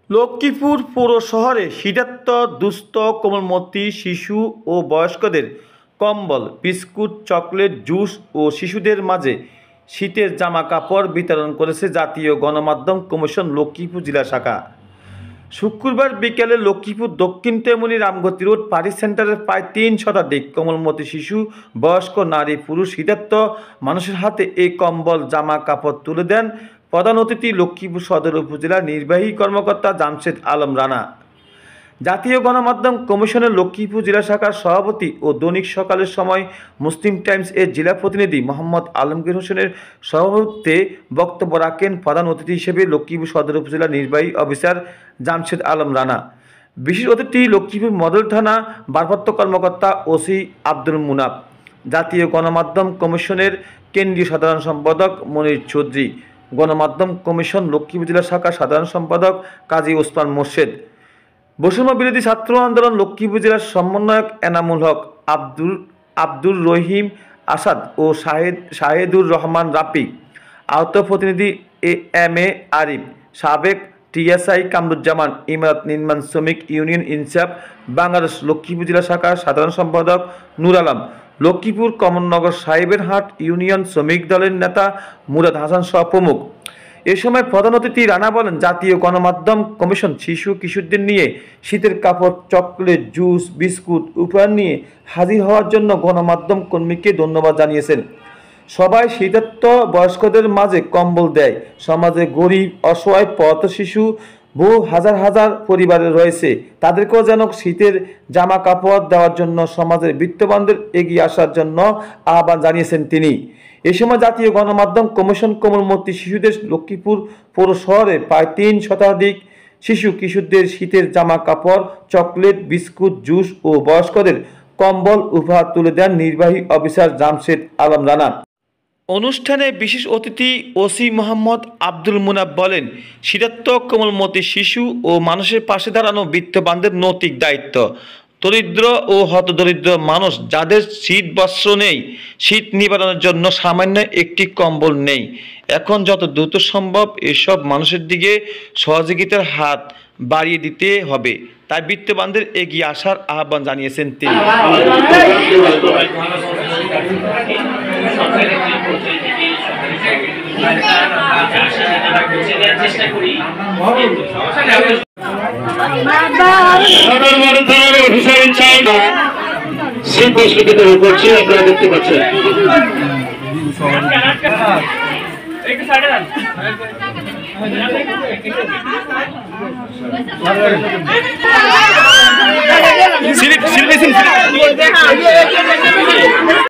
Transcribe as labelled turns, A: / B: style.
A: লক্ষ্মীপুর পৌর শহরে শীতার্ত দুস্থ কোমলমতি শিশু ও বয়স্কদের কম্বল, বিস্কুট, চকলেট, জুস ও শিশুদের মাঝে শীতের জামা কাপড় বিতরণ করেছে জাতীয় গণমাধ্যম কমিশন লক্ষ্মীপুর জেলা শাখা। শুক্রবার বিকেলে লক্ষ্মীপুর দক্ষিণ তেমনি রামগতি রোড পার্টি সেন্টারের প্রায় ৩ শতাধিক কোমলমতি শিশু, বয়স্ক, নারী, পুরুষ শীতার্ত মানুষের হাতে এই কম্বল, জামা কাপড় তুলে দেন প্রধান অতিথি লক্ষ্মীপুর সদর উপজেলার নির্বাহী কর্মকর্তা জামশেদ আলম রানা। জাতীয় গণমাধ্যম কমিশনের লক্ষ্মীপুর জেলা শাখার সভাপতি ও দৈনিক সকালের সময় মুসলিম টাইমস এর জেলা প্রতিনিধি মোহাম্মদ আলমগীর হোসেনের সভাপতিত্বে বক্তব্য রাখেন প্রধান অতিথি হিসেবে লক্ষ্মীপুর সদর উপজেলা নির্বাহী অফিসার জামশেদ আলম রানা। বিশেষ অতিথি লক্ষ্মীপুর মডেল থানা ভারপ্রাপ্ত কর্মকর্তা ওসি আব্দুল মুনাফ, জাতীয় গণমাধ্যম কমিশনের কেন্দ্রীয় সাধারণ সম্পাদক মনির চৌধুরী, গণমাধ্যম কমিশন লক্ষ্মীপুর জেলা শাখার সাধারণ সম্পাদক কাজী ওসমান মোর্শেদ, বৈষম্য বিরোধী ছাত্র আন্দোলন লক্ষ্মীপুর জেলার সমন্বয়ক এনামুল হক, আব্দুর রহিম আসাদ ও শাহেদুর রহমান রাফি, আহত প্রতিনিধি এম এ আরিফ, সাবেক টিএসআই কামরুজ্জামান, ইমারত নির্মাণ শ্রমিক ইউনিয়ন ইনসাফ বাংলাদেশ লক্ষ্মীপুর জেলা শাখার সাধারণ সম্পাদক নূর আলম, লক্ষ্মীপুর কমলনগর সাহেবের হাট ইউনিয়ন শ্রমিক দলের নেতা মুরাদ হাসান সহ প্রমুখ। এ সময় প্রধান অতিথি রানা বলেন, জাতীয় গণমাধ্যম কমিশন শিশু কিশোরদের নিয়ে শীতের কাপড়, চকলেট, জুস, বিস্কুট উপহার নিয়ে হাজির হওয়ার জন্য গণমাধ্যম কর্মীকে ধন্যবাদ জানিয়েছেন। সবাই শীতার্ত বয়স্কদের মাঝে কম্বল দেয়। সমাজে গরিব, অসহায়, পথ শিশু বহু হাজার হাজার পরিবারের রয়েছে, তাদেরকেও যেন শীতের জামা কাপড় দেওয়ার জন্য সমাজের বিত্তবানদের এগিয়ে আসার জন্য আহ্বান জানিয়েছেন তিনি। এ সময় জাতীয় গণমাধ্যম কমিশন কোমলমতি শিশুদের লক্ষ্মীপুর পৌর শহরে প্রায় ৩ শতাধিক শিশু কিশোরদের শীতের জামা কাপড়, চকলেট, বিস্কুট, জুস ও বয়স্কদের কম্বল উপহার তুলে দেন নির্বাহী অফিসার জামশেদ আলম রানা। অনুষ্ঠানে বিশেষ অতিথি ওসি মোহাম্মদ আব্দুল মুনাফ বলেন, শীতার্ত কোমলমতি শিশু ও মানুষের পাশে দাঁড়ানো বিত্তবানদের নৈতিক দায়িত্ব। দরিদ্র ও হতদরিদ্র মানুষ যাদের শীত বস্ত্র নেই, শীত নিবারণের জন্য সামান্য একটি কম্বল নেই, এখন যত দ্রুত সম্ভব এসব মানুষের দিকে সহযোগিতার হাত বাড়িয়ে দিতে হবে, তাই বিত্তবানদের এগিয়ে আসার আহ্বান জানিয়েছেন তিনি।
B: আপনারা দেখতে পাচ্ছেন